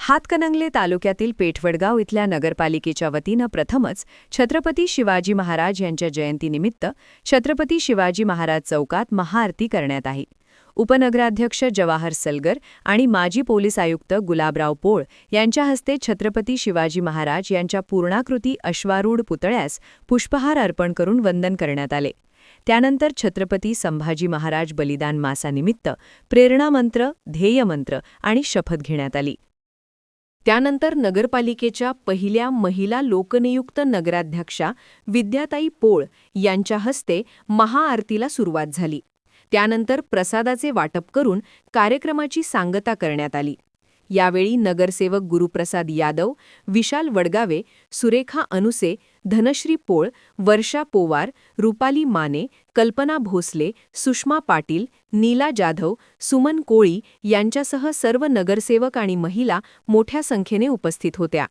हातकणंगले तालुक्यातील पेठवडगाव इथल्या नगरपालिकेच्या वतीनं प्रथमच छत्रपती शिवाजी महाराज यांच्या जयंतीनिमित्त छत्रपती शिवाजी महाराज चौकात महाआरती करण्यात आली। उपनगराध्यक्ष जवाहर सलगर आणि माजी पोलीस आयुक्त गुलाबराव पोळ यांच्या हस्ते छत्रपती शिवाजी महाराज यांच्या पूर्णाकृती अश्वारूढ पुतळ्यास पुष्पहार अर्पण करून वंदन करण्यात आले। त्यानंतर छत्रपती संभाजी महाराज बलिदान मासानिमित्त प्रेरणामंत्र, ध्येयमंत्र आणि शपथ घेण्यात आली। त्यानंतर नगरपालिकेच्या पहिल्या महिला लोकनियुक्त नगराध्यक्षा विद्याताई पोळ यांच्या हस्ते महाआरतीला सुरुवात झाली। त्यानंतर प्रसादाचे वाटप करून कार्यक्रमाची सांगता करण्यात आली। यावेळी नगरसेवक गुरुप्रसाद यादव, विशाल वडगावे, सुरेखा अनुसे, धनश्री पोळ, वर्षा पोवार, रुपाली माने, कल्पना भोसले, सुषमा पाटील, नीला जाधव, सुमन कोळी यांच्यासह सर्व नगरसेवक आणि महिला मोठ्या संख्येने उपस्थित होत्या।